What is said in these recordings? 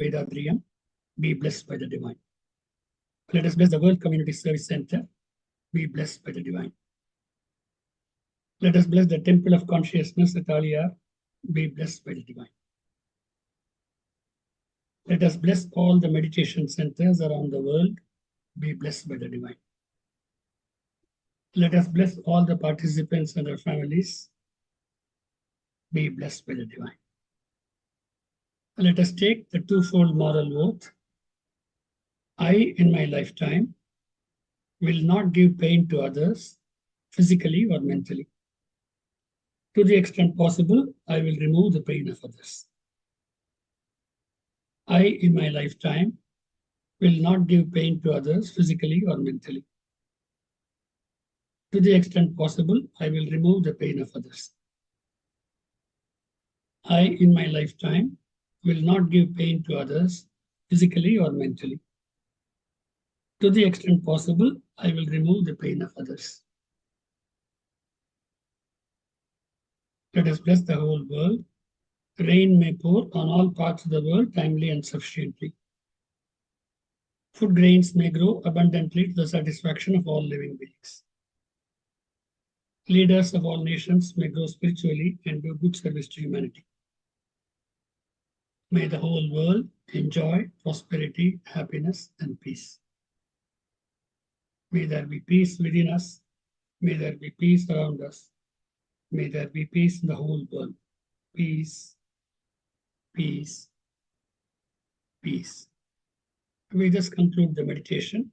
Vethathiri, be blessed by the divine. Let us bless the World Community Service Center, be blessed by the divine. Let us bless the Temple of Consciousness at Aliyar, be blessed by the divine. Let us bless all the meditation centers around the world, be blessed by the divine. Let us bless all the participants and their families, be blessed by the divine. Let us take the twofold moral oath. I, in my lifetime, will not give pain to others, physically or mentally. To the extent possible, I will remove the pain of others. I, in my lifetime, will not give pain to others, physically or mentally. To the extent possible, I will remove the pain of others. I, in my lifetime, will not give pain to others, physically or mentally. To the extent possible, I will remove the pain of others. Let us bless the whole world. Rain may pour on all parts of the world timely and sufficiently. Food grains may grow abundantly to the satisfaction of all living beings. Leaders of all nations may grow spiritually and do good service to humanity. May the whole world enjoy prosperity, happiness, and peace. May there be peace within us. May there be peace around us. May there be peace in the whole world. Peace, peace, peace. We just conclude the meditation.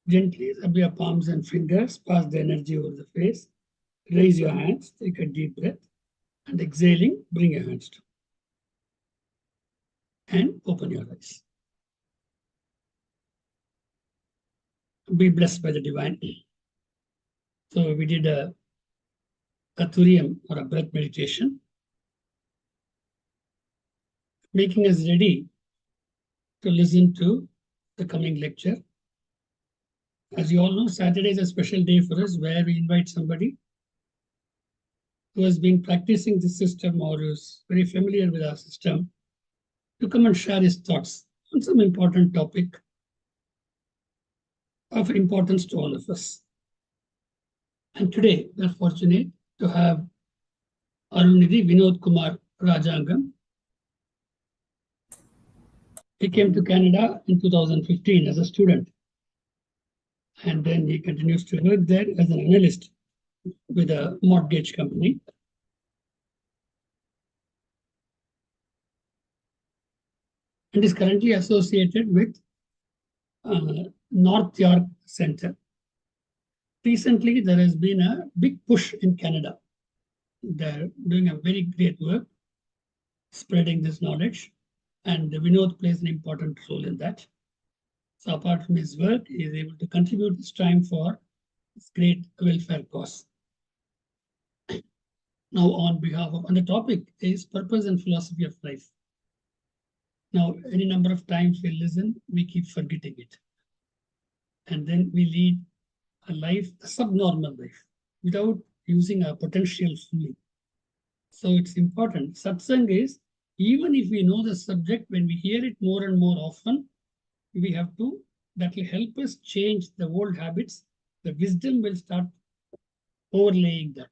Gently rub your palms and fingers, pass the energy over the face. Raise your hands, take a deep breath, and exhaling, bring your hands down. And open your eyes. Be blessed by the divine. So we did a Vethathiri or a breath meditation, making us ready to listen to the coming lecture. As you all know, Saturday is a special day for us where we invite somebody who has been practicing the system or is very familiar with our system to come and share his thoughts on some important topic of importance to all of us. And today, we are fortunate to have Arunidhi VinothKumar Rajangam. He came to Canada in 2015 as a student. And then he continues to work there as an analyst with a mortgage company. And is currently associated with North York Center. Recently, there has been a big push in Canada. They're doing a very great work spreading this knowledge, and Vinod plays an important role in that. So apart from his work, he is able to contribute this time for this great welfare cause. Now, on behalf of, and the topic is purpose and philosophy of life. Now, any number of times we listen, we keep forgetting it. And then we lead a life, a subnormal life, without using our potential fully. So it's important. Satsang is, even if we know the subject, when we hear it more and more often, we have to, that will help us change the old habits. The wisdom will start overlaying that.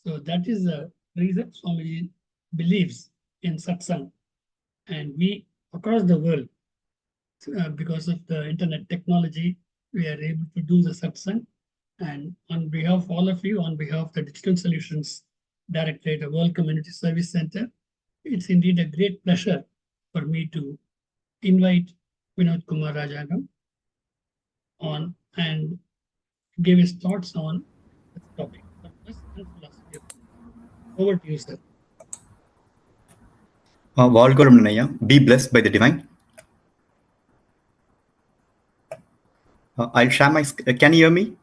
So that is the reason Swamiji believes in satsang. And we, across the world, because of the internet technology, we are able to do the satsang. And on behalf of all of you, on behalf of the Digital Solutions Directorate of World Community Service Center, it's indeed a great pleasure for me to invite VinothKumar Rajangam on and give his thoughts on this topic, purpose and philosophy of life. Over to you, sir. Be blessed by the divine. I'll share my. Can you hear me?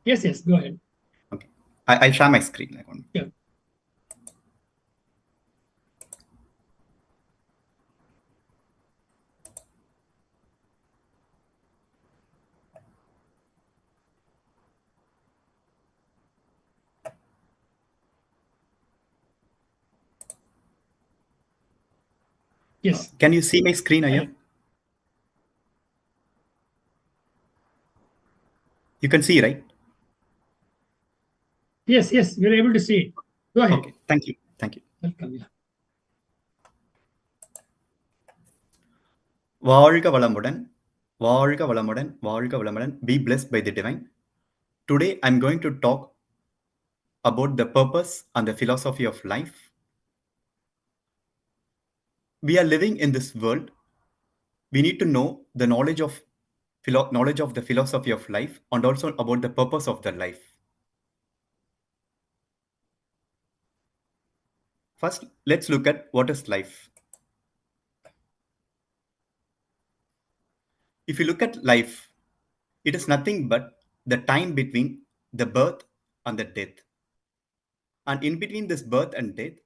Yes, go ahead. Okay, I'll share my screen. Yeah. Yes. Can you see my screen, Aya? You can see, right? Yes, yes, we're able to see it. Go ahead. Okay, thank you. Thank you. Welcome. Yeah. வாழ்க வளமுடன், வாழ்க வளமுடன், வாழ்க வளமுடன். Be blessed by the divine. Today, I'm going to talk about the purpose and the philosophy of life. We are living in this world. We need to know the knowledge of the philosophy of life and also about the purpose of the life. First, let's look at what is life. If you look at life, it is nothing but the time between the birth and the death. And in between this birth and death,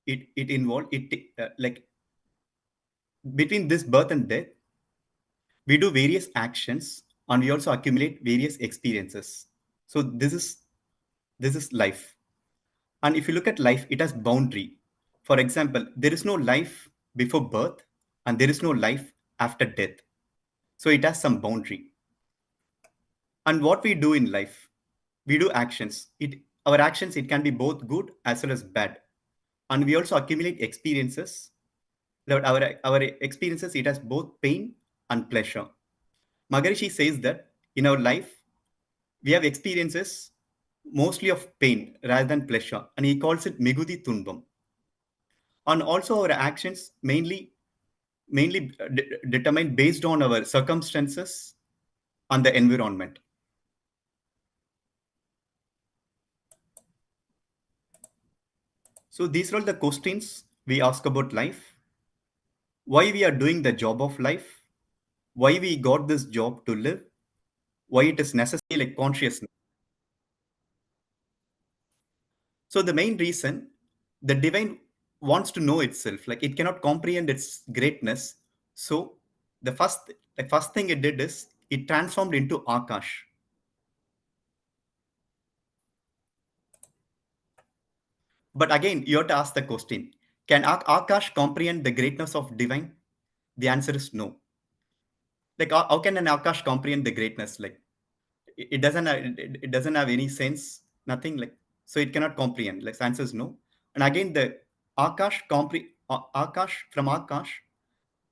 it involved like between this birth and death, we do various actions and we also accumulate various experiences. So this is life. And if you look at life, it has boundary. For example, there is no life before birth and there is no life after death. So it has some boundary. And what we do in life, we do actions. Our actions, it can be both good as well as bad. And we also accumulate experiences. Our experiences, it has both pain and pleasure. Maharishi says that in our life, we have experiences mostly of pain rather than pleasure. And he calls it Migudi Tunbam. And also our actions mainly determined based on our circumstances and the environment. So these are all the questions we ask about life. Why we are doing the job of life, why we got this job to live, why it is necessary like consciousness. So the main reason the divine wants to know itself, like it cannot comprehend its greatness. So the first thing it did is it transformed into Akash. But again, you have to ask the question: can Akash comprehend the greatness of divine? The answer is no. Like how can an Akash comprehend the greatness? Like it doesn't have any sense, nothing like, so it cannot comprehend. Like the answer is no. And again, the Akash, from Akash,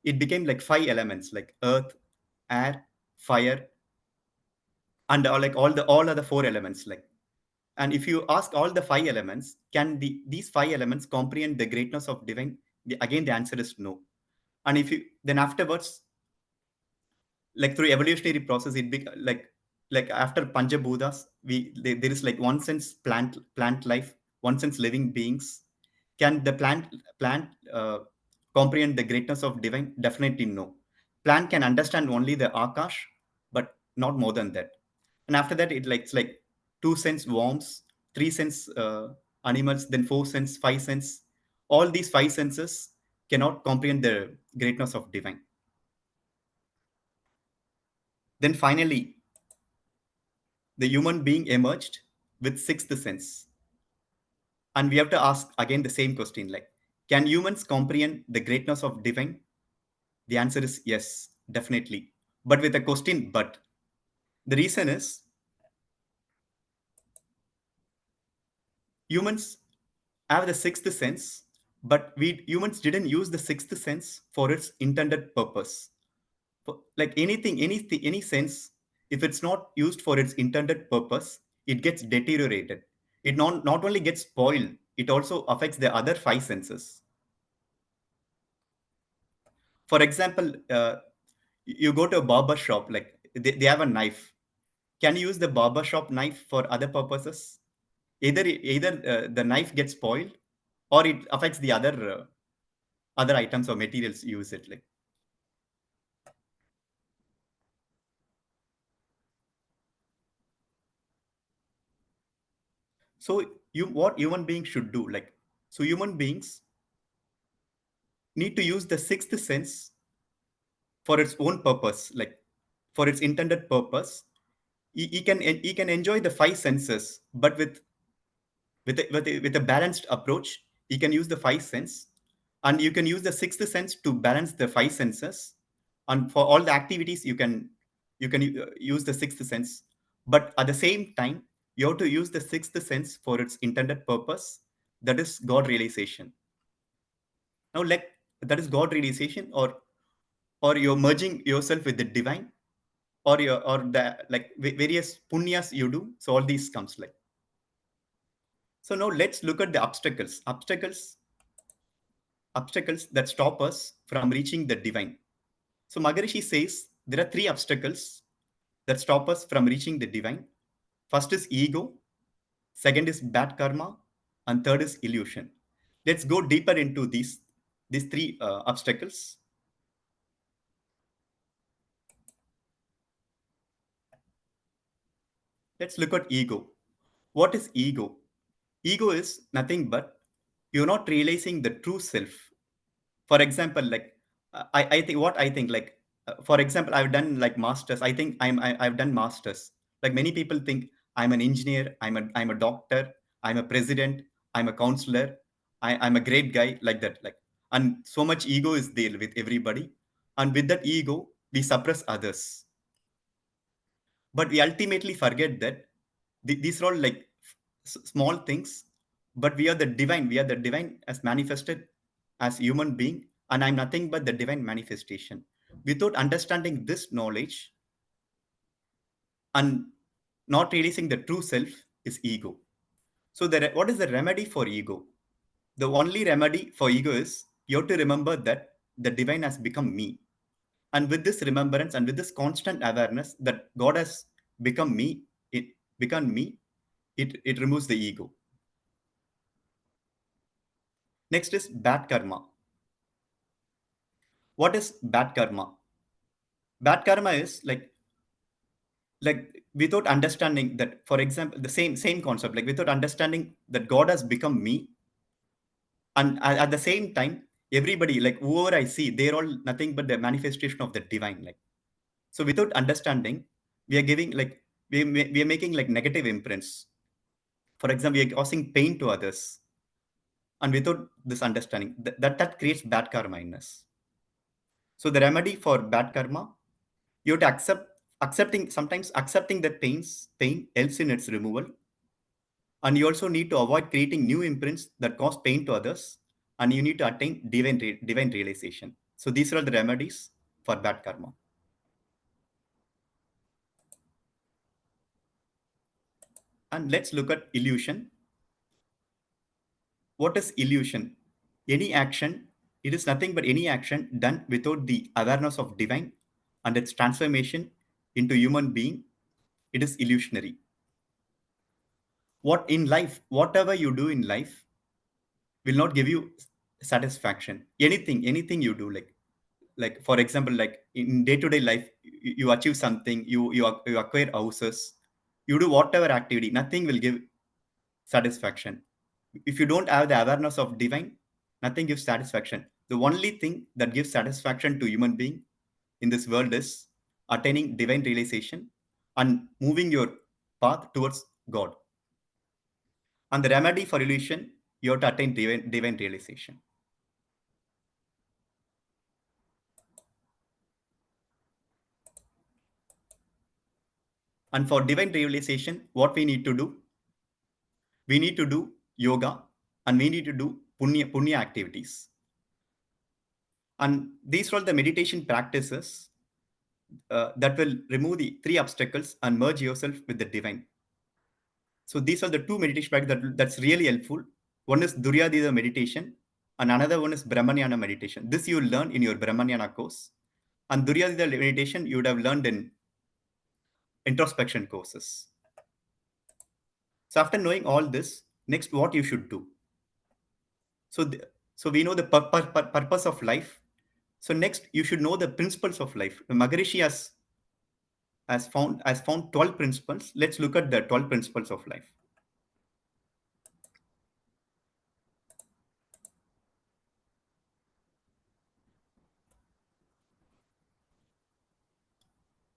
it became like five elements like earth, air, fire, and like all other four elements. Like, and if you ask all the five elements, can these five elements comprehend the greatness of divine? Again, the answer is no. And if you then afterwards, like through evolutionary process, like after Panchabhutas, there is like one sense plant life, one sense living beings. Can the plant comprehend the greatness of divine? Definitely no. Plant can understand only the Akash, but not more than that. And after that, it's like two sense worms, three sense animals, then four sense, five sense. All these five senses cannot comprehend the greatness of divine. Then finally, the human being emerged with sixth sense. And we have to ask again the same question, like, can humans comprehend the greatness of divine? The answer is yes, definitely. But with a question, but. The reason is humans have the sixth sense, but we humans didn't use the sixth sense for its intended purpose. Like any sense, if it's not used for its intended purpose, it gets deteriorated. It not only gets spoiled, it also affects the other five senses. For example, you go to a barber shop, like they have a knife. Can you use the barber shop knife for other purposes? Either the knife gets spoiled or it affects the other items or materials you use it. Like, so what human beings should do, like, so human beings need to use the sixth sense for its own purpose, like for its intended purpose. He can enjoy the five senses, but with a balanced approach, he can use the five sense, And you can use the sixth sense to balance the five senses. And for all the activities, you can use the sixth sense. But at the same time, you have to use the sixth sense for its intended purpose, that is God realization. Now, like, that is God realization, or you're merging yourself with the divine, or the like various punyas you do. So all these comes like. So now let's look at the obstacles that stop us from reaching the divine. So Maharishi says there are three obstacles that stop us from reaching the divine. First is ego, second is bad karma, and third is illusion. Let's go deeper into these three obstacles. Let's look at ego. What is ego? Ego is nothing but you're not realizing the true self. For example, like I think what I think like for example, I've done like masters. I think I've done masters. Like many people think I'm an engineer, I'm a doctor, I'm a president, I'm a counselor, I'm a great guy, like that. Like, and so much ego is there with everybody, and with that ego we suppress others. But we ultimately forget that these are all like small things, but we are the divine as manifested as human being, and I'm nothing but the divine manifestation. Without understanding this knowledge and not realizing the true self is ego. So what is the remedy for ego? The only remedy for ego is you have to remember that the divine has become me. And with this remembrance and with this constant awareness that God has become me, it become me, it removes the ego. Next is bad karma. What is bad karma? Bad karma is like without understanding that, for example, the same concept, like without understanding that God has become me, and at the same time, everybody, like whoever I see, they're all nothing but the manifestation of the divine. Like, so without understanding, we are giving like we are making like negative imprints. For example, we are causing pain to others, and without this understanding, that creates bad karma in us. So the remedy for bad karma, you have to accepting sometimes accepting that pain helps in its removal, and you also need to avoid creating new imprints that cause pain to others, and you need to attain divine realization. So these are the remedies for bad karma. And let's look at illusion. What is illusion? Any action, it is nothing but any action done without the awareness of divine and its transformation into human being. It is illusionary. What in life, whatever you do in life will not give you satisfaction. Anything you do, like for example, like in day-to-day life, you achieve something, you acquire houses, you do whatever activity, nothing will give satisfaction. If you don't have the awareness of divine, nothing gives satisfaction. The only thing that gives satisfaction to human being in this world is attaining divine realization and moving your path towards God. And the remedy for illusion, you have to attain divine realization. And for divine realization, what we need to do, we need to do yoga, and we need to do punya activities. And these are all the meditation practices that will remove the three obstacles and merge yourself with the divine. So these are the two meditation practices that's really helpful. One is Duryadhita meditation, and another one is Brahmanyana meditation. This you will learn in your Brahmanyana course. And Duryadhita meditation you would have learned in introspection courses. So after knowing all this, next what you should do. So, so we know the purpose of life. So next you should know the principles of life. Maharishi has found 12 principles. Let's look at the 12 principles of life.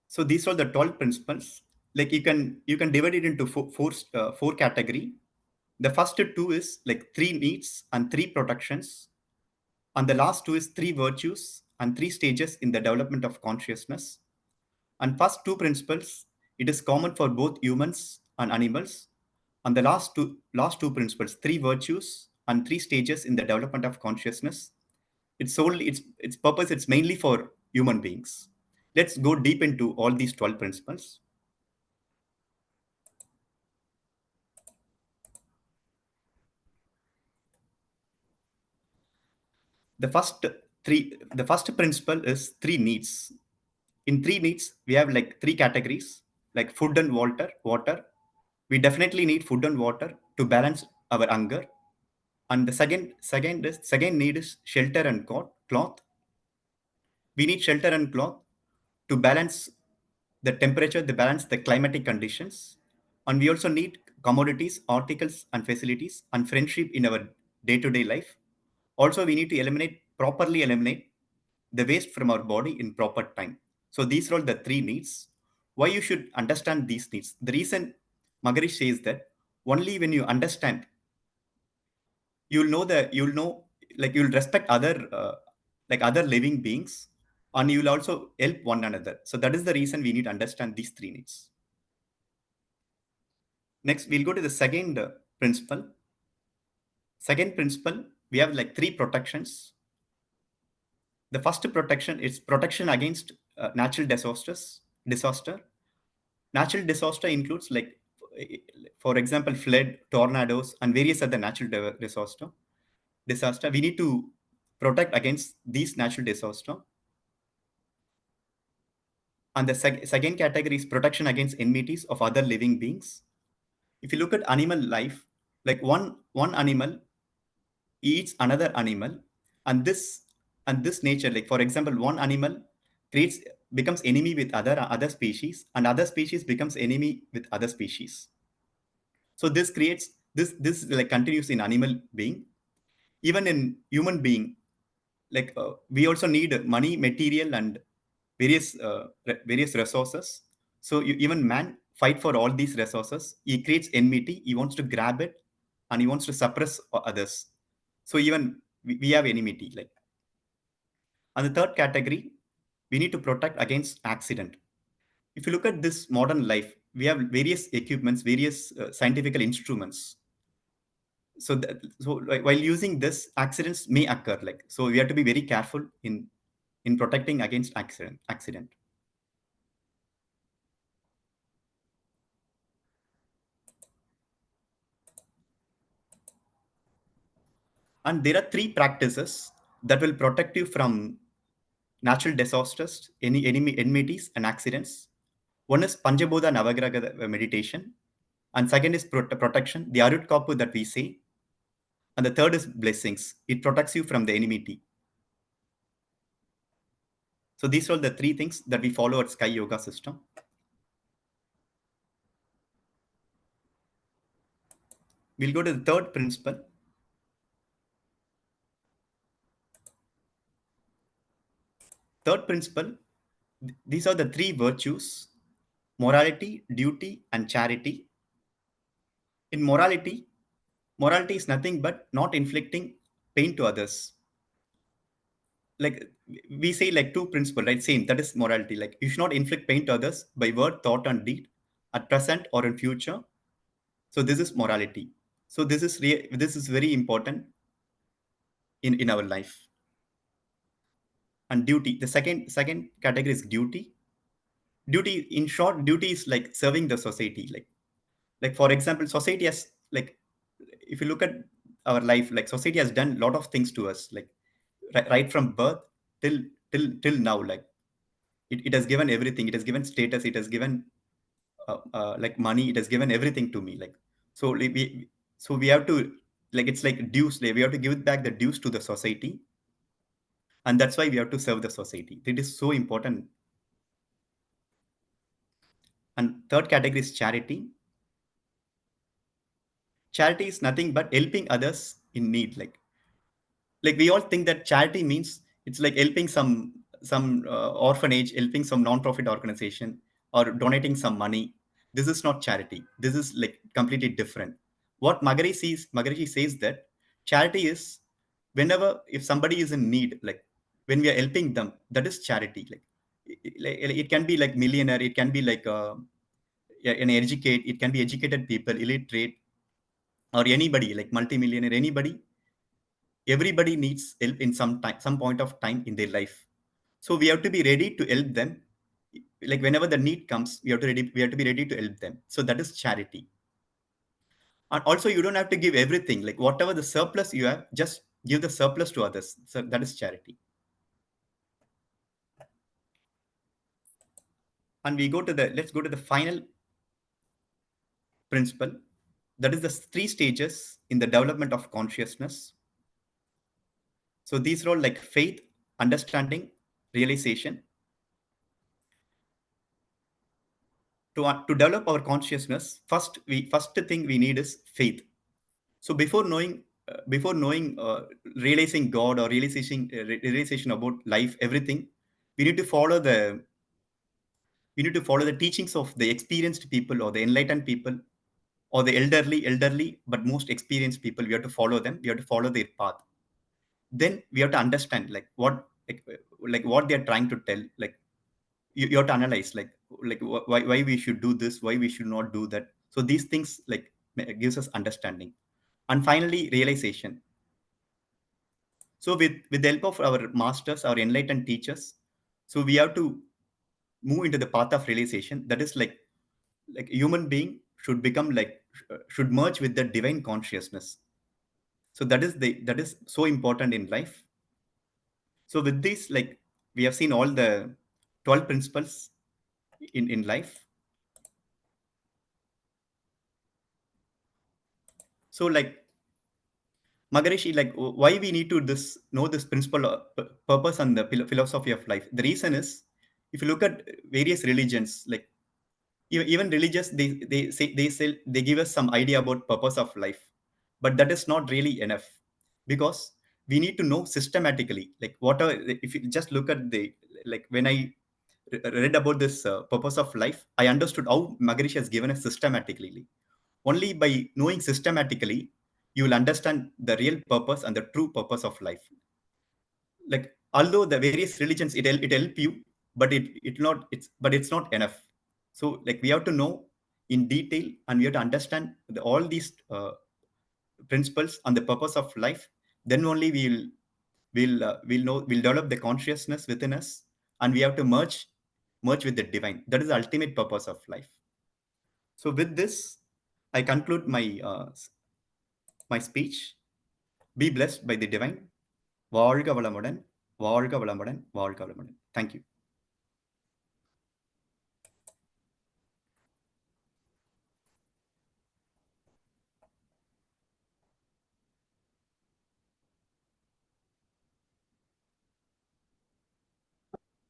So these are the 12 principles. Like you can divide it into four category. The first two is like three needs and three protections, And the last two is three virtues and three stages in the development of consciousness. And first two principles, it is common for both humans and animals. And the last two principles, three virtues and three stages in the development of consciousness, its purpose, it's mainly for human beings. Let's go deep into all these 12 principles. The first principle is three needs. In three needs, we have like three categories, like food and water. We definitely need food and water to balance our hunger. And the second need is shelter and cloth. We need shelter and cloth to balance the temperature, to balance the climatic conditions. And we also need commodities, articles, and facilities, and friendship in our day-to-day life. Also, we need to properly eliminate the waste from our body in proper time. So these are all the three needs. Why you should understand these needs? The reason Maharishi says that only when you understand, you'll respect other living beings, and you will also help one another. So that is the reason we need to understand these three needs. Next, we'll go to the second principle. Second principle, we have like three protections. The first protection is protection against natural disaster. Natural disaster includes like, for example, flood, tornadoes, and various other natural disaster. We need to protect against these natural disaster. And the second category is protection against enmities of other living beings. If you look at animal life, like one animal eats another animal, and this nature, like for example, one animal creates becomes enemy with other species, and other species becomes enemy with other species. So this creates this like continues in animal being. Even in human being, like we also need money, material, and various resources. So even man fight for all these resources. He creates enmity. He wants to grab it, and he wants to suppress others. So even we have enmity. Like, and the third category, we need to protect against accident. If you look at this modern life, we have various equipments, various scientific instruments. So while using this, accidents may occur. Like, so we have to be very careful in protecting against accident. And there are three practices that will protect you from natural disasters, any enmities and accidents. One is Panchaboda Navagraha meditation, and second is protection, the Arut Kapu that we say, and the third is blessings. It protects you from the enmity. So these are the three things that we follow at Sky Yoga system. We'll go to the third principle. Third principle, these are the three virtues: morality, duty, and charity. In morality is nothing but not inflicting pain to others. Like we say, like two principles, right? Same, that is morality. Like you should not inflict pain to others by word, thought, and deed, at present or in future. So this is morality. So this is very important in our life. And duty, the second category is duty. Duty, in short, duty is like serving the society. Like for example, society has, like, if you look at our life, like society has done a lot of things to us, like right from birth till till now. Like it has given everything. It has given status. It has given like money. It has given everything to me. Like, so we have to, like, it's like dues. Like, we have to give back the dues to the society, and that's why we have to serve the society. It is so important. And third category is charity. Charity is nothing but helping others in need. Like we all think that charity means it's like helping some orphanage, helping some non-profit organization, or donating some money. This is not charity. This is like completely different. What Maharishi says that charity is whenever if somebody is in need, like when we are helping them, that is charity. Like it can be like millionaire, it can be like it can be educated people, illiterate, or anybody like multimillionaire, anybody. Everybody needs help in some time, some point of time in their life. So we have to be ready to help them. Like whenever the need comes, we have to be ready to help them. So that is charity. And also, you don't have to give everything. Like whatever the surplus you have, just give the surplus to others. So that is charity. And let's go to the final principle. That is the three stages in the development of consciousness. So these are all like faith, understanding, realization. To develop our consciousness, first thing we need is faith. So before knowing, realizing God or realization about life, everything, we need to follow the teachings of the experienced people or the enlightened people or the elderly but most experienced people. We have to follow them. We have to follow their path. Then we have to understand like what they are trying to tell. Like you have to analyze like why we should do this, why we should not do that. So these things like gives us understanding. And finally, realization. So with the help of our masters, our enlightened teachers, so we have to move into the path of realization. That is like a human being should become like should merge with the divine consciousness. So that is so important in life. So with this, like we have seen all the 12 principles in life. So like Maharishi, like why we need to know this principle, purpose, and the philosophy of life. The reason is, if you look at various religions, like even religious, they give us some idea about purpose of life, but that is not really enough, because we need to know systematically. Like what are, if you just look at the, like when I read about this purpose of life, I understood how Maharishi has given us systematically. Only by knowing systematically, you will understand the real purpose and the true purpose of life. Like although the various religions it help you, but it's not enough. So like we have to know in detail, and we have to understand all these principles and the purpose of life. Then only we'll develop the consciousness within us, and we have to merge with the divine. That is the ultimate purpose of life. So with this, I conclude my speech. Be blessed by the divine. வாழ்க வளமுடன், வாழ்க வளமுடன், வாழ்க வளமுடன். Thank you.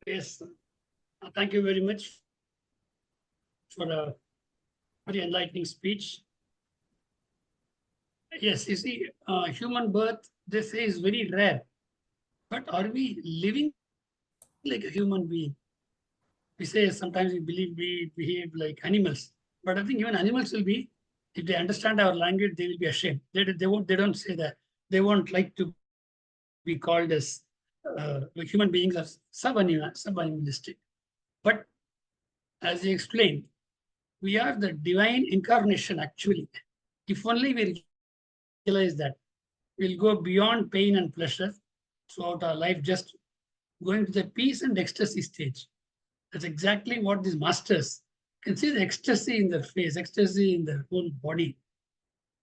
Yes, thank you very much for a very enlightening speech. Yes, you see, human birth, they say, is very rare. But are we living like a human being? We say sometimes we believe we behave like animals, but I think even animals will be, if they understand our language, they will be ashamed. They don't say that. They won't like to be called as human beings are sub-animalistic. But as he explained, we are the divine incarnation actually. If only we realize that, we'll go beyond pain and pleasure throughout our life, just going to the peace and ecstasy stage. That's exactly what these masters can see, the ecstasy in their face, ecstasy in their whole body,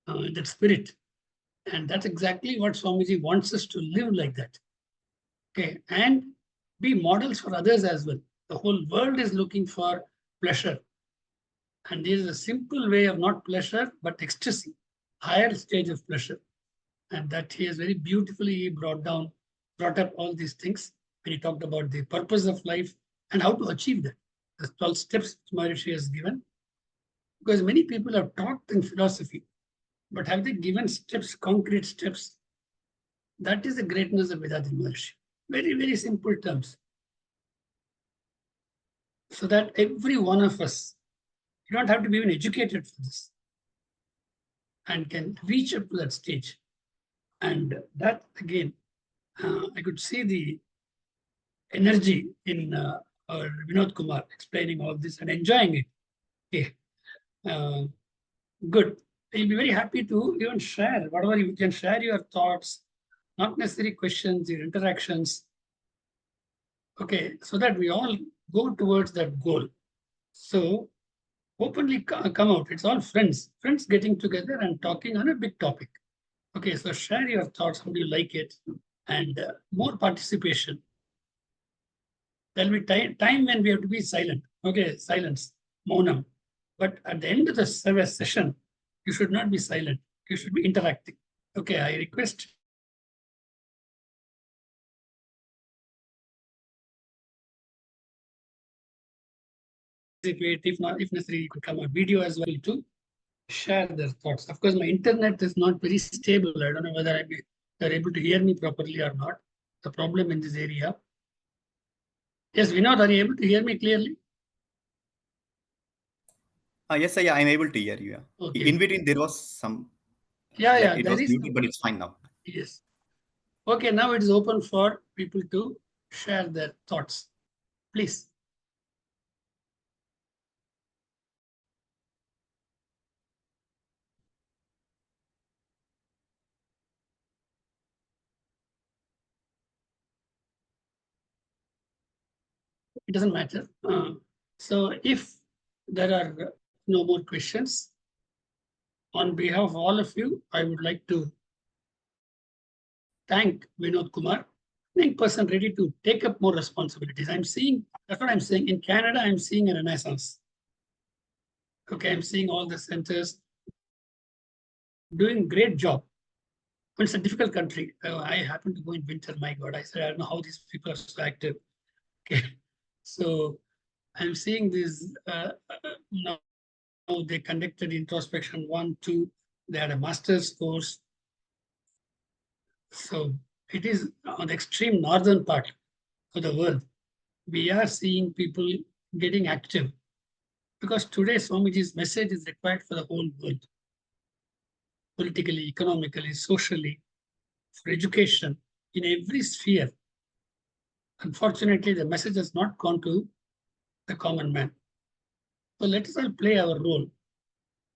that spirit. And that's exactly what Swamiji wants us to live like that. Okay, and be models for others as well. The whole world is looking for pleasure. And there is a simple way of not pleasure, but ecstasy, higher stage of pleasure. And that he has very beautifully brought up all these things when he talked about the purpose of life and how to achieve that. The 12 steps Maharishi has given. Because many people have talked in philosophy, but have they given steps, concrete steps? That is the greatness of Vethathiri Maharishi. Very, very simple terms. So that every one of us, you don't have to be even educated for this, and can reach up to that stage. And that again, I could see the energy in our VinothKumar explaining all this and enjoying it. Okay. Good. I'll be very happy to even share whatever you can share your thoughts, not necessarily questions, your interactions. Okay, so that we all go towards that goal. So openly come out. It's all friends getting together and talking on a big topic. Okay, so share your thoughts. How do you like it? And more participation. There'll be time when we have to be silent. Okay, silence, maunam. But at the end of the session, you should not be silent. You should be interacting. Okay, I request if not, if necessary, you could come a video as well to share their thoughts. Of course, my internet is not very stable. I don't know whether they're able to hear me properly or not. The problem in this area. Yes, Vinod, are you able to hear me clearly? Yes, sir, yeah, I'm able to hear you. Yeah. Okay. In between, there was some. Yeah, It there was is. muted, but it's fine now. Yes. Okay, now it is open for people to share their thoughts. Please. It doesn't matter. So if there are no more questions, on behalf of all of you, I would like to thank VinothKumar, young person ready to take up more responsibilities. I'm seeing, that's what I'm saying. In Canada, I'm seeing a renaissance. Okay, I'm seeing all the centers doing great job. But it's a difficult country. I happen to go in winter, my God. I said, I don't know how these people are so active. Okay, so I'm seeing this now they conducted introspection 1, 2, they had a master's course. So it is on the extreme northern part of the world. We are seeing people getting active because today Swamiji's message is required for the whole world, politically, economically, socially, for education, in every sphere. Unfortunately, the message has not gone to the common man. So let us all play our role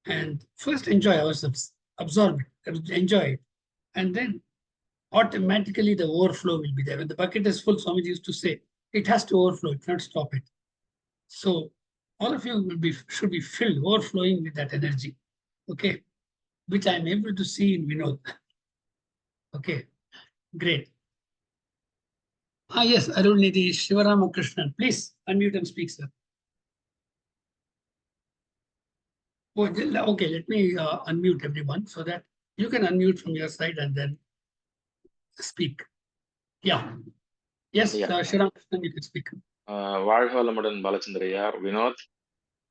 and first enjoy ourselves, absorb it, enjoy it, and then automatically the overflow will be there. When the bucket is full, Swamiji used to say, it has to overflow, it cannot stop it. So all of you should be filled, overflowing with that energy, okay, which I'm able to see in Vinod. Okay, great. Yes, Arunidhi Shivaramakrishnan, please unmute and speak, sir. Okay, let me unmute everyone so that you can unmute from your side and then speak. Yeah. Yes, Shivaramakrishnan, you can speak. வாழ்க வளமுடன் பாலச்சந்திரையார். Vinod,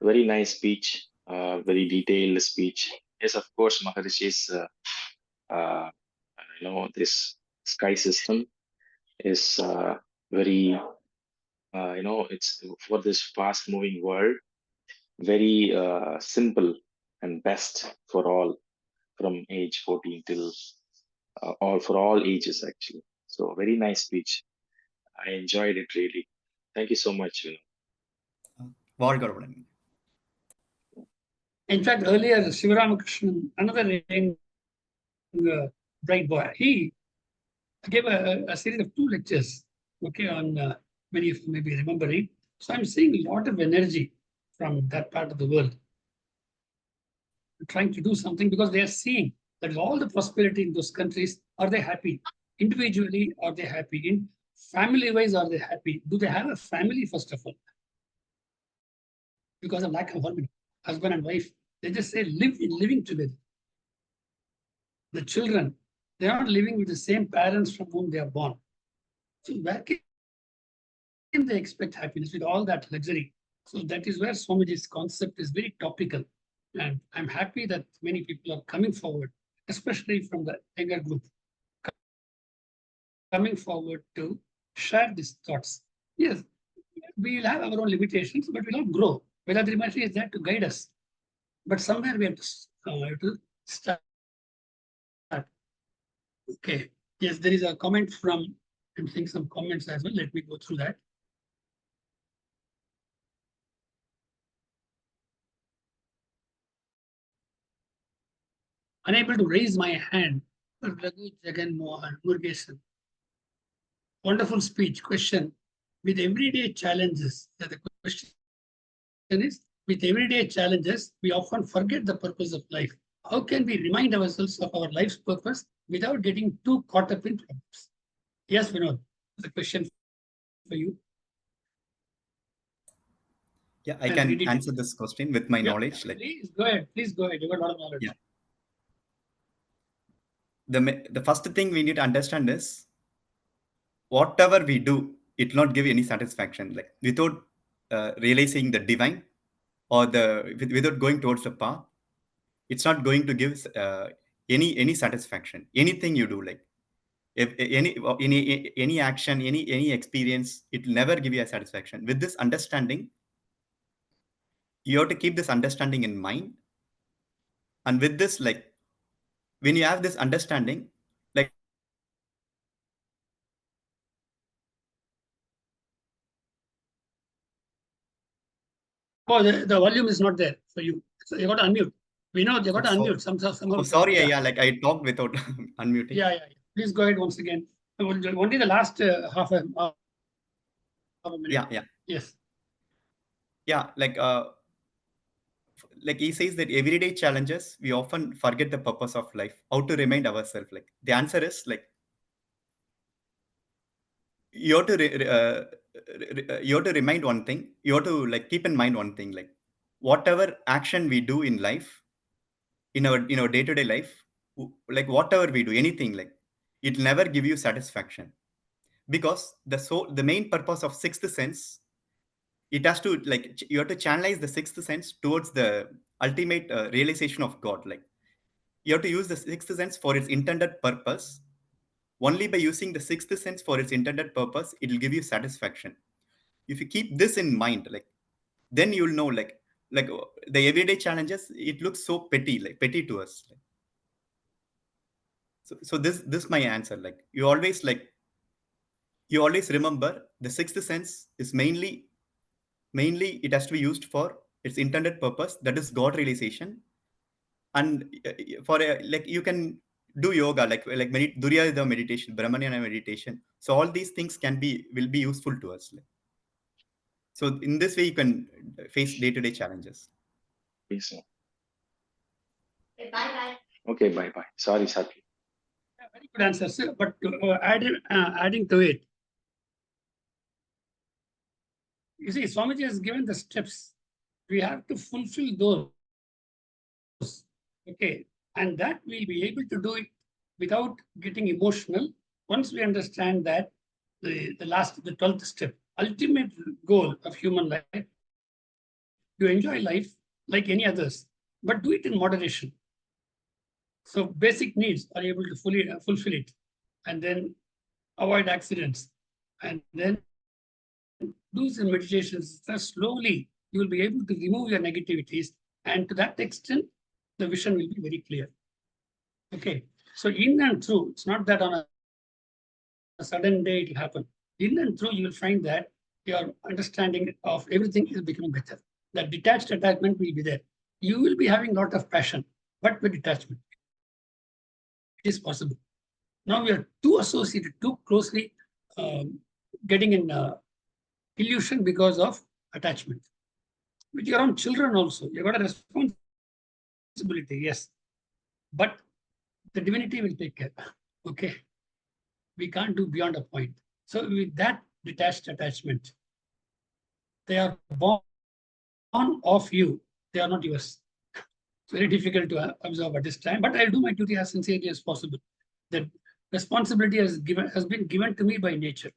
very nice speech, very detailed speech. Yes, of course, Maharishi's, this sky system is very, it's for this fast moving world, very simple and best for all from age 14 till all for all ages, actually. So very nice speech. I enjoyed it really. Thank you so much, Vinod. In fact, earlier, Shivaramakrishnan, another young bright boy, he gave a series of 2 lectures, okay, on many of you may be remembering. So I'm seeing a lot of energy from that part of the world, trying to do something because they are seeing that all the prosperity in those countries, are they happy? Individually, are they happy? In family-wise, are they happy? Do they have a family, first of all? Because of lack of harmony, husband and wife, they just say living together. The children, they are not living with the same parents from whom they are born. So where can they expect happiness with all that luxury? So that is where Swamiji's concept is very topical. And I'm happy that many people are coming forward, especially from the younger group, coming forward to share these thoughts. Yes, we will have our own limitations, but we'll not grow. Vethathiri Maharshi is there to guide us. But somewhere we have to start. Okay. Yes, there is a comment from, I'm seeing some comments as well. Let me go through that. Unable to raise my hand. Raghu Jagan Mohan Murugesan. Wonderful speech. Question. With everyday challenges, the question is, with everyday challenges, we often forget the purpose of life. How can we remind ourselves of our life's purpose without getting too caught up in problems? Yes, Vinod, the question for you. Yeah, I I'll can read it. answer this question with my Yeah, knowledge. Like, please go ahead. Please go ahead. You got a lot of knowledge. yeah, the first thing we need to understand is whatever we do, it will not give any satisfaction. Like without realizing the divine or without going towards the path, it's not going to give any satisfaction. Anything you do, like if any action, any experience, it will never give you a satisfaction. With this understanding, you have to keep this understanding in mind. And with this, like when you have this understanding, like Oh, the volume is not there for you. So you got to unmute. We know you got to unmute somehow. oh, sorry, Yeah. yeah, like I talked without unmuting. Yeah. Please go ahead once again. Only the last half a minute. Yeah. Yes. Yeah, like he says that everyday challenges, we often forget the purpose of life. How to remind ourselves? Like the answer is like you have to you have to remind one thing. You have to like keep in mind one thing. Like whatever action we do in life, in our day-to-day life, like whatever we do, anything, like it'll never give you satisfaction, because the main purpose of sixth sense, it has to like you have to channelize the sixth sense towards the ultimate realization of God. Like you have to use the sixth sense for its intended purpose. Only by using the sixth sense for its intended purpose, it will give you satisfaction. If you keep this in mind, like then you'll know, like the everyday challenges, it looks so petty, like petty to us. So this my answer. Like you always remember the sixth sense is mainly it has to be used for its intended purpose, that is God realization. And like you can do yoga, like Duryodhana meditation, Brahmanyana meditation. So all these things will be useful to us. So in this way, you can face day-to-day challenges. Yes, sir. Okay, bye. Sorry, Sati. Very good answer, sir. But adding to it, you see, Swamiji has given the steps. We have to fulfill those. Okay. And that we'll be able to do it without getting emotional. Once we understand that the 12th step, ultimate goal of human life, to enjoy life like any others, but do it in moderation. So basic needs are able to fully fulfill it, and then avoid accidents, and then do some meditations. Slowly, you will be able to remove your negativities, and to that extent, the vision will be very clear. Okay, so in and through, it's not that on a sudden day it will happen. In and through, you will find that your understanding of everything is becoming better. That detached attachment will be there. You will be having a lot of passion, but with detachment, it is possible. Now we are too associated, too closely getting in illusion because of attachment. With your own children also, you've got a responsibility, yes. But the divinity will take care. Okay. We can't do beyond a point. So with that detached attachment, they are born of you. They are not yours. It's very difficult to observe at this time, but I'll do my duty as sincerely as possible. The responsibility has been given to me by nature.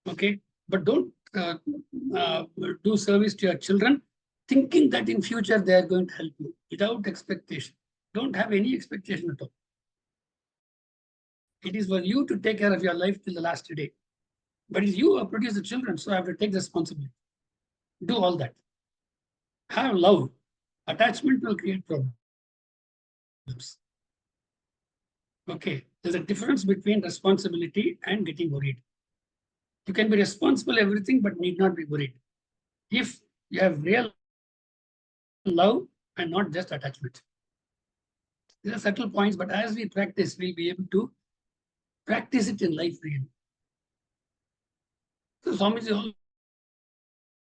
Okay, but don't do service to your children thinking that in future they are going to help you without expectation. Don't have any expectation at all. It is for you to take care of your life till the last day. But it's you who produce the children, so I have to take the responsibility. Do all that. Have love. Attachment will create problems. Okay, there's a difference between responsibility and getting worried. You can be responsible everything, but need not be worried. If you have real love and not just attachment. These are subtle points, but as we practice, we'll be able to practice it in life really. So Swamiji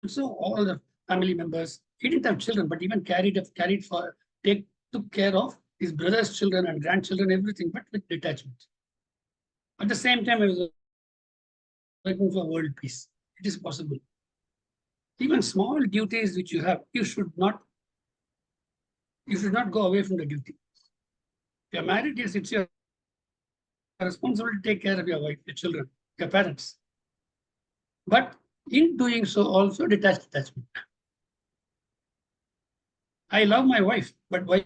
also, all the family members, he didn't have children, but even took care of his brother's children and grandchildren, everything, but with detachment. At the same time, I was working for world peace. It is possible. Even small duties which you have, you should not go away from the duty. If you're married, yes, it's your responsibility to take care of your wife, your children, your parents. But in doing so, also detach attachment. I love my wife, but wife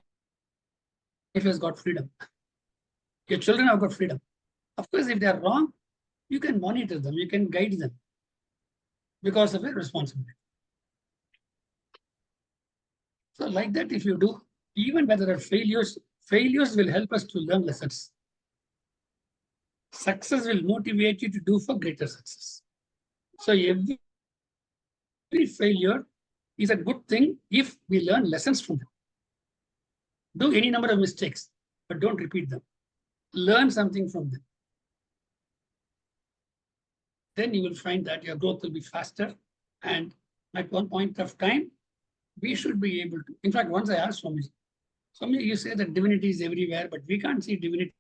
has got freedom. Your children have got freedom. Of course, if they are wrong, you can monitor them, you can guide them because of your responsibility. So like that, if you do, even when there are failures will help us to learn lessons. Success will motivate you to do for greater success. So every failure is a good thing if we learn lessons from them. Do any number of mistakes, but don't repeat them. Learn something from them. Then you will find that your growth will be faster. And at one point of time, we should be able to. In fact, once I asked Swami, you say that divinity is everywhere, but we can't see divinity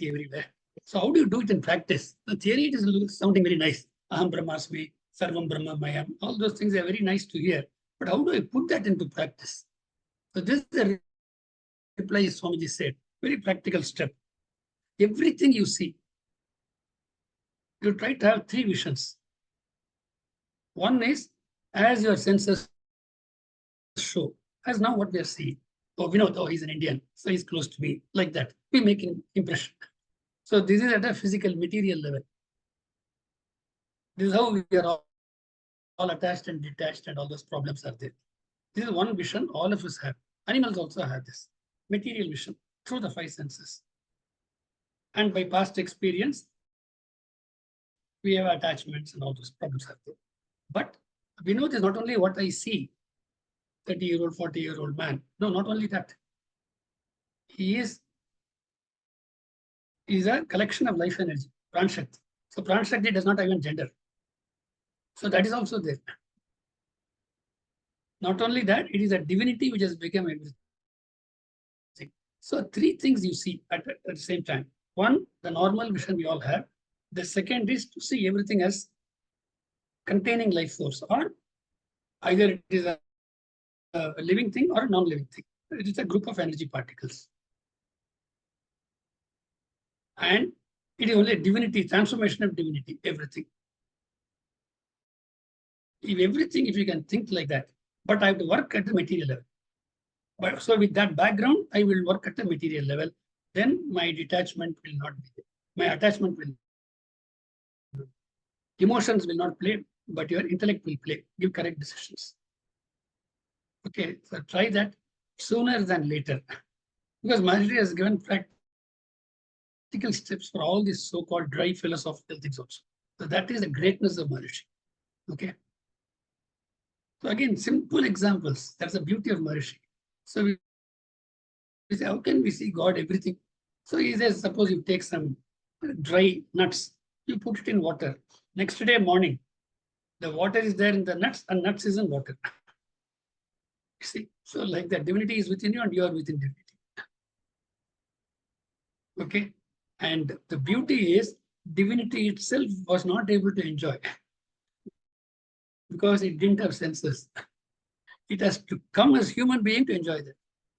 everywhere. So how do you do it in practice? The theory it is sounding very nice. Aham Brahmasmi, Sarvam Brahma Mayam. All those things are very nice to hear. But how do I put that into practice? So this is the reply Swamiji said. Very practical step. Everything you see, you try to have three visions. One is as your senses show, as now what we are seeing. Oh, Vinod, oh, he's an Indian, so he's close to me, like that. We make an impression. So this is at a physical, material level. This is how we are all attached and detached, and all those problems are there. This is one vision all of us have. Animals also have this material vision through the five senses. And by past experience, we have attachments and all those problems are there. But Vinod is not only what I see, 30-year-old, 40-year-old man. No, not only that. He is a collection of life energy, Pranshakti. So Pranshakti does not have even gender. So that is also there. Not only that, it is a divinity which has become everything. So three things you see at the same time. One, the normal vision we all have. The second is to see everything as containing life force, or either it is a living thing or a non-living thing. It is a group of energy particles. And it is only a divinity, transformation of divinity, everything. If you can think like that, but I have to work at the material level. But so with that background, I will work at the material level. Then my detachment will not be there. My attachment will. Emotions will not play, but your intellect will play. Give correct decisions. Okay, so try that sooner than later. Because Maharishi has given practical steps for all these so-called dry philosophical things also. So that is the greatness of Maharishi. Okay. So again, simple examples. That's the beauty of Maharishi. So we say, how can we see God, everything? So he says, suppose you take some dry nuts, you put it in water. Next day morning, the water is there in the nuts and nuts is in water. You see, so like that, divinity is within you and you are within divinity. Okay. And the beauty is divinity itself was not able to enjoy because it didn't have senses. It has to come as human being to enjoy that.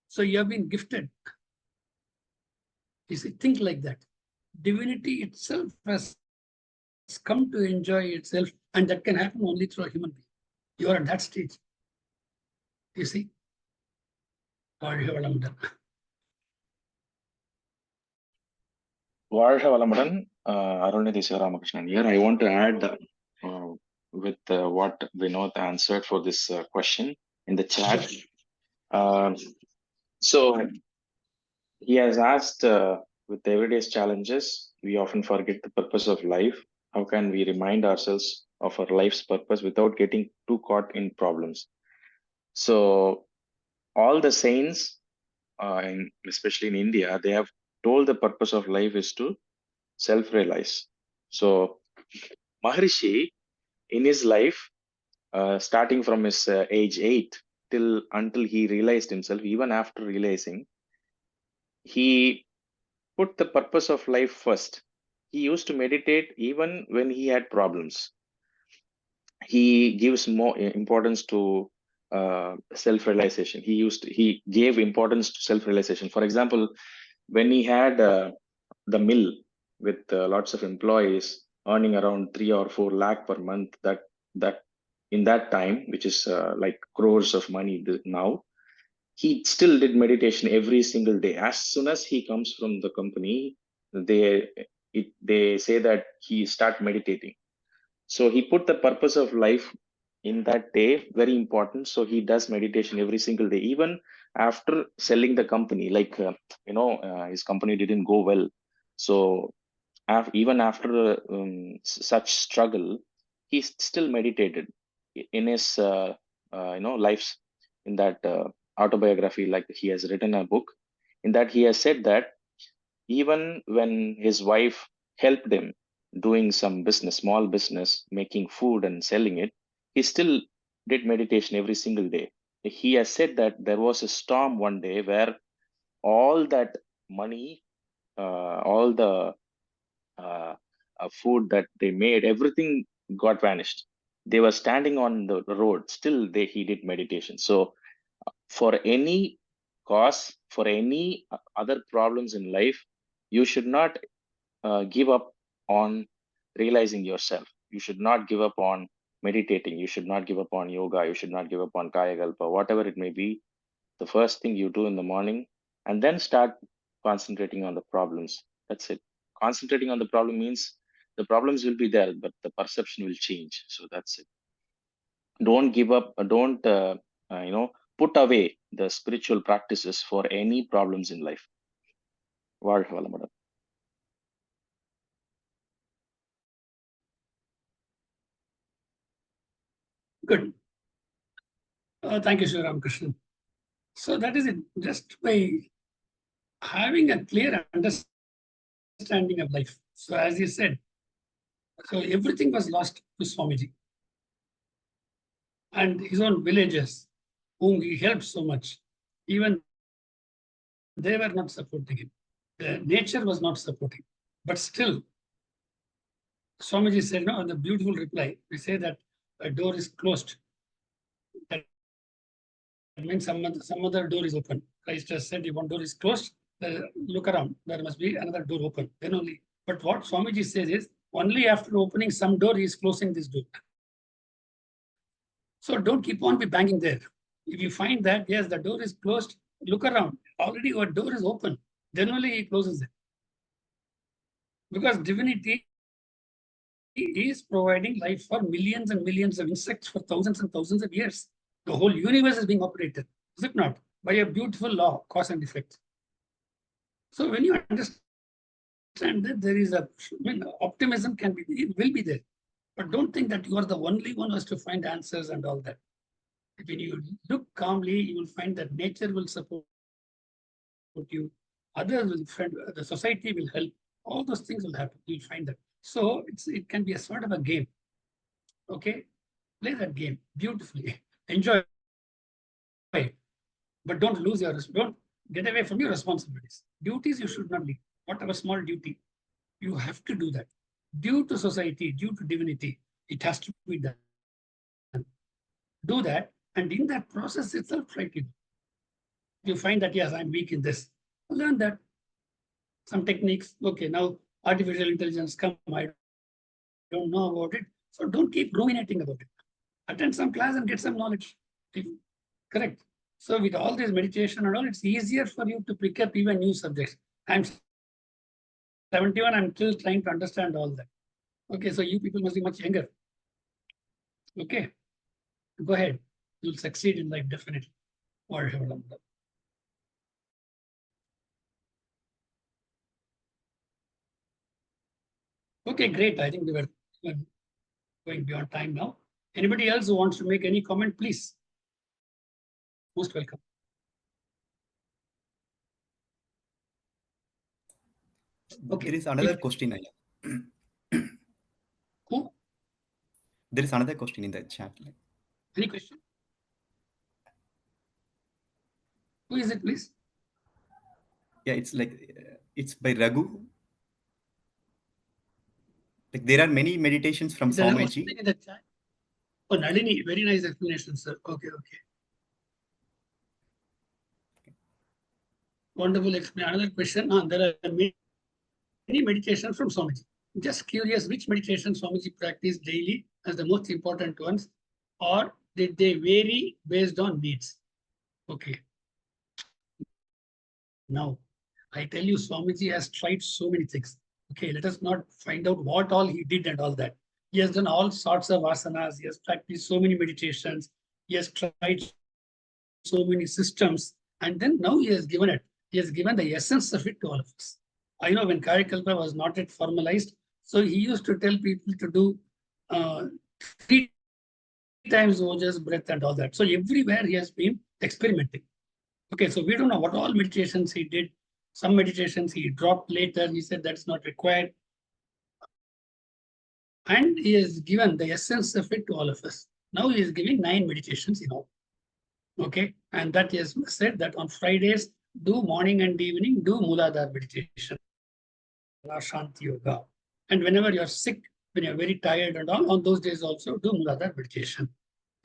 So you have been gifted. You see, think like that. Divinity itself has come to enjoy itself, and that can happen only through a human being. You are at that stage. You see? Varha Valamudan, Arunidhi Sivaramakrishnan here. I want to add with what Vinod answered for this question in the chat. So he has asked with everyday's challenges, we often forget the purpose of life. How can we remind ourselves of our life's purpose without getting too caught in problems? So, all the saints, especially in India, they have told the purpose of life is to self-realize. So, Maharishi, in his life, starting from his age 8 till until he realized himself, even after realizing, he put the purpose of life first. He used to meditate even when he had problems. He gives more importance to self-realization. He gave importance to self-realization. For example, when he had the mill with lots of employees earning around 3 or 4 lakh per month, that in that time, which is like crores of money now, he still did meditation every single day. As soon as he comes from the company, they say that he start meditating. So he put the purpose of life in that day very important. So he does meditation every single day, even after selling the company. Like his company didn't go well. So even after such struggle, he still meditated in his lives. In that autobiography, like he has written a book, in that he has said that even when his wife helped him doing some business, small business, making food and selling it, he still did meditation every single day. He has said that there was a storm one day where all that money, all the food that they made, everything got vanished. They were standing on the road, still he did meditation. So for any cause, for any other problems in life, you should not give up on realizing yourself. You should not give up on meditating. You should not give up on yoga. You should not give up on Kayakalpa, whatever it may be. The first thing you do in the morning, and then start concentrating on the problems. That's it. Concentrating on the problem means the problems will be there, but the perception will change. So that's it. Don't give up. Don't put away the spiritual practices for any problems in life. வாழ்க வளமுடன். Good. Thank you, Sri Ramakrishnan. So that is it. Just by having a clear understanding of life. So as you said, so everything was lost to Swamiji. And his own villagers, whom he helped so much, even they were not supporting him. The nature was not supporting. But still, Swamiji said, no, the beautiful reply. We say that a door is closed. That means some other door is open. Christ has said if one door is closed, look around. There must be another door open. Then only. But what Swamiji says is, only after opening some door, he is closing this door. So don't keep on be banging there. If you find that, yes, the door is closed, look around. Already your door is open. Then only he closes it. Because divinity is providing life for millions and millions of insects for thousands and thousands of years. The whole universe is being operated, is it not? By a beautiful law, cause and effect. So when you understand that there is optimism it will be there. But don't think that you are the only one who has to find answers and all that. When you look calmly, you will find that nature will support you, others will friend, the society will help. All those things will happen. You'll find that. So it can be a sort of a game. Okay, play that game beautifully. Enjoy it, but don't lose don't get away from your responsibilities. Duties you should not leave. Whatever small duty, you have to do that. Due to society, due to divinity, it has to be done. Do that, and in that process itself, try to do. You find that, yes, I'm weak in this. Learn that. Some techniques. Okay, now artificial intelligence come. I don't know about it. So don't keep ruminating about it. Attend some class and get some knowledge. Correct. So with all this meditation and all, it's easier for you to pick up even new subjects. I'm 71, I'm still trying to understand all that. Okay, so you people must be much younger. Okay, go ahead. You'll succeed in life, definitely. Or Okay, great. I think we were going beyond time now. Anybody else who wants to make any comment, please? Most welcome. Okay. There is another question. Who? There is another question in the chat. Any question? Who is it, please? Yeah, it's like it's by Raghu. Like there are many meditations from There was Swamiji. something in the chat. Oh, Nalini, very nice explanation, sir. Okay. Wonderful explanation. Another question. There are many meditations from Swamiji. Just curious, which meditation Swamiji practiced daily as the most important ones, or did they vary based on needs? Okay. Now, I tell you, Swamiji has tried so many things. Okay, let us not find out what all he did and all that. He has done all sorts of asanas. He has practiced so many meditations. He has tried so many systems. And then now he has given it. He has given the essence of it to all of us. I know when Kayakalpa was not yet formalized, so he used to tell people to do 3 times Ojas, breath and all that. So everywhere he has been experimenting. Okay, so we don't know what all meditations he did. Some meditations he dropped later. He said that's not required. And he has given the essence of it to all of us. Now he is giving 9 meditations in all. Okay, and that he has said that on Fridays, do morning and evening, do Muladhara meditation, Shanti Yoga. And whenever you're sick, when you're very tired and all, on those days also do Muladhara meditation.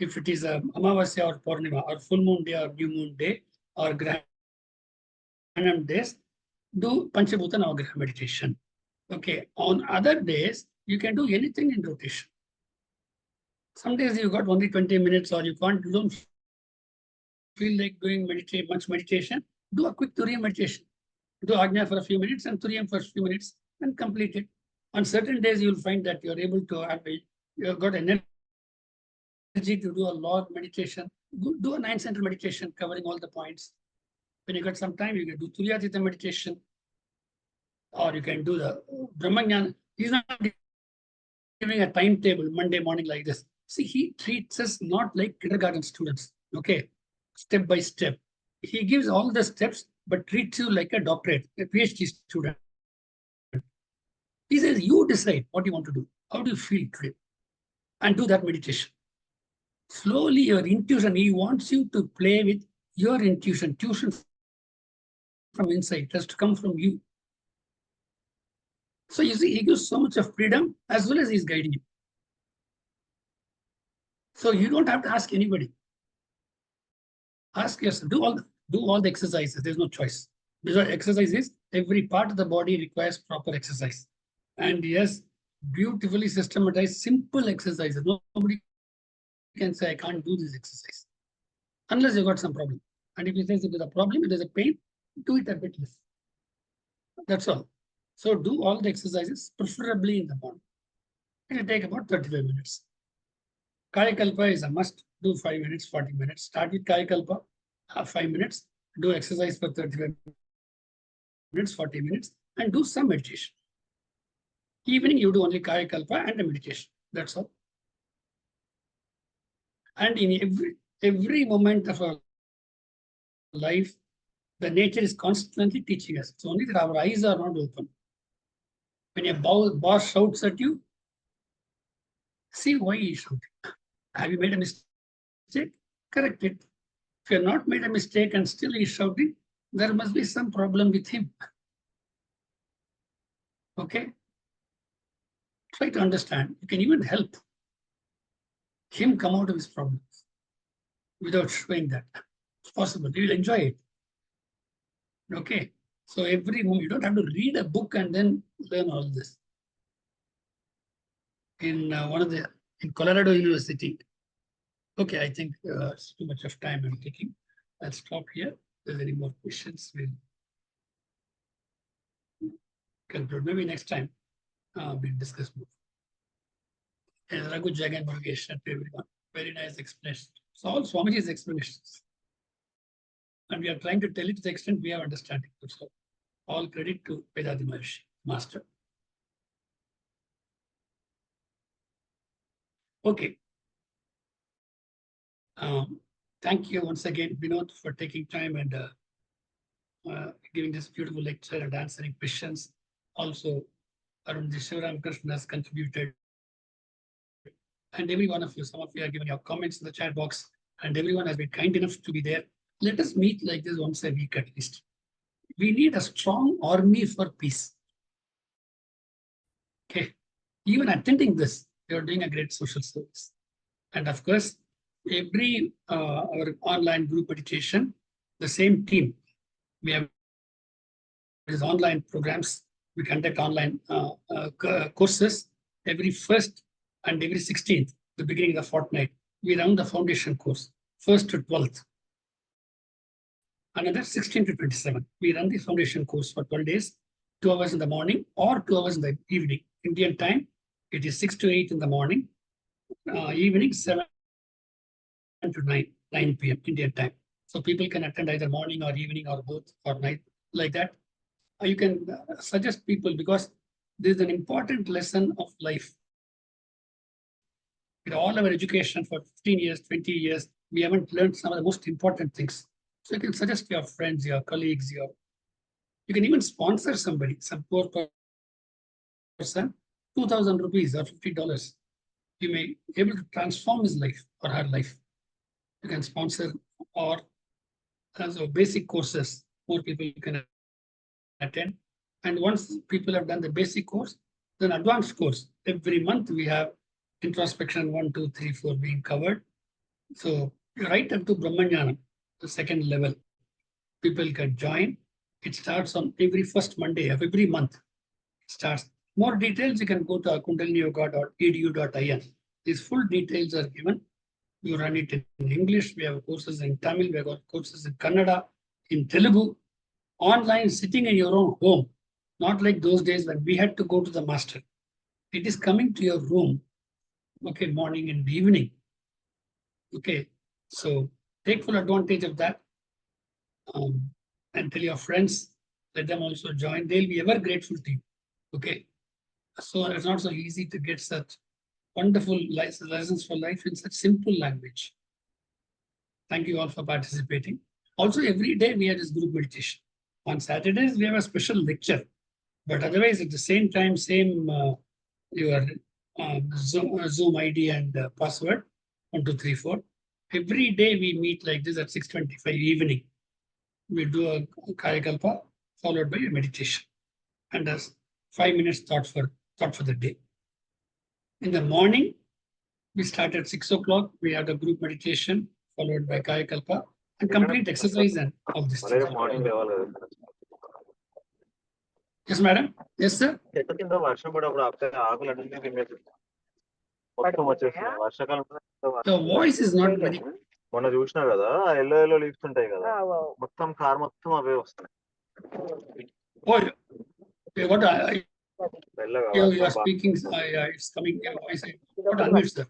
If it is a Amavasya or Purnima or full moon day or new moon day or Grahanam days, do Panchabhuta Navagraha meditation. Okay, on other days, you can do anything in rotation. Some days you got only 20 minutes or you don't feel like doing much meditation, do a quick Turiya meditation. Do Ajna for a few minutes and Turiyam for a few minutes and complete it. On certain days, you'll find that you're able to you've got energy to do a lot of meditation. Do a 9 center meditation covering all the points. When you got some time, you can do Turiyatita meditation, or you can do the Brahmajnana. He's not giving a timetable Monday morning like this. See, he treats us not like kindergarten students, okay, step by step. He gives all the steps, but treats you like a doctorate, a PhD student. He says, you decide what you want to do. How do you feel today? And do that meditation. Slowly, your intuition, he wants you to play with your intuition, tuition from inside. It has to come from you. So you see, he gives so much of freedom as well as he's guiding you. So you don't have to ask anybody. Ask yourself, do all the exercises. There's no choice. Because exercise is every part of the body requires proper exercise. And yes, beautifully systematized, simple exercises. Nobody can say, I can't do this exercise. Unless you got some problem. And if you say if there's a problem, if there's a pain, do it a bit less. That's all. So do all the exercises, preferably in the morning. It will take about 35 minutes. Kayakalpa is a must. Do 5 minutes, 40 minutes. Start with Kayakalpa, 5 minutes. Do exercise for 35 minutes, 40 minutes, and do some meditation. Evening, you do only Kayakalpa and a meditation. That's all. And in every moment of our life, the nature is constantly teaching us. It's only that our eyes are not open. When your boss shouts at you, see why he is shouting. Have you made a mistake? Correct it. If you have not made a mistake and still he is shouting, there must be some problem with him. Okay? Try to understand. You can even help him come out of his problems without showing that. It's possible. You will enjoy it. Okay? So every moment, you don't have to read a book and then learn all this. In Colorado University. Okay, I think it's too much of time I'm taking. I'll stop here. If there's any more questions, we'll conclude. Maybe next time we'll discuss more. And Raghu Jagan Murugesh to everyone. Very nice explanation. So all Swamiji's explanations. And we are trying to tell it to the extent we have understanding. So all credit to Vethathiri Maharshi, Master. Okay. Thank you once again, Vinod, for taking time and giving this beautiful lecture and answering questions. Also, Arun Shivaram Krishna has contributed. And every one of you, some of you are giving your comments in the chat box, and everyone has been kind enough to be there. Let us meet like this once a week at least. We need a strong army for peace. Okay. Even attending this, you're doing a great social service. And of course, every our online group meditation, the same team, we have these online programs. We conduct online courses every 1st and every 16th, the beginning of the fortnight. We run the foundation course, 1st to 12th. Another 16 to 27. We run the foundation course for 12 days, 2 hours in the morning or 2 hours in the evening. Indian time, it is 6 to 8 in the morning, evening 7 to 9 p.m. Indian time. So people can attend either morning or evening or both or night like that. You can suggest people because this is an important lesson of life. With all our education for 15 years, 20 years, we haven't learned some of the most important things. So you can suggest your friends, your colleagues, you can even sponsor somebody, some poor person, 2,000 rupees or $50. You may be able to transform his life or her life. You can sponsor or so basic courses, more people can attend. And once people have done the basic course, then advanced course. Every month we have introspection 1, 2, 3, 4 being covered. So right up to Brahmajnana, the second level, people can join. It starts on every first Monday of every month. It starts. More details, you can go to kundaliniyoga.edu.in. These full details are given. You run it in English. We have courses in Tamil. We have got courses in Kannada, in Telugu, online, sitting in your own home. Not like those days when we had to go to the master. It is coming to your room, okay, morning and evening. Okay, so take full advantage of that and tell your friends, let them also join. They'll be ever grateful to you. Okay, so it's not so easy to get such wonderful lessons for life in such simple language. Thank you all for participating. Also, every day we have this group meditation. On Saturdays, we have a special lecture. But otherwise, at the same time, same your Zoom ID and password, 1, 2, 3, 4. Every day we meet like this at 6:25 evening. We do a Kayakalpa followed by a meditation. And as 5 minutes thought for the day. In the morning, we start at 6 o'clock. We have the group meditation followed by Kayakalpa and complete exercise and all this. Yes, madam. Yes, sir. The voice is not very. మొన్న చూసినా కదా yellow yellow leaves ఉంటాయి కదా మొత్తం car మొత్తం అవే వస్తున్నాయి. Oh, what you are speaking, it's coming. What unmute, sir?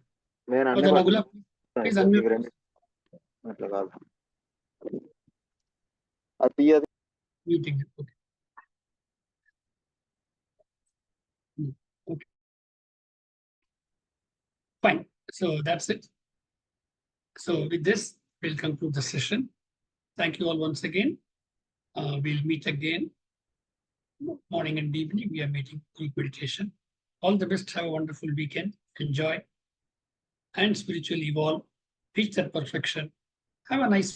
నేను Oh, the Nagula, please unmute. అట్లా కాదు అది అది Muting. Okay. Okay. Fine. So that's it. So with this, we'll conclude the session. Thank you all once again. We'll meet again morning and evening. We are meeting group meditation. All the best. Have a wonderful weekend. Enjoy and spiritually evolve. Reach that perfection. Have a nice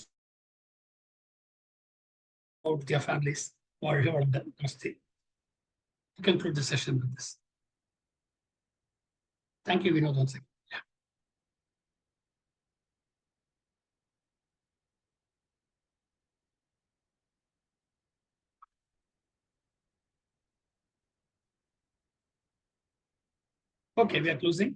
out with your families. Whatever done. Namaste. We conclude the session with this. Thank you, Vinod, once again. Okay, we are closing.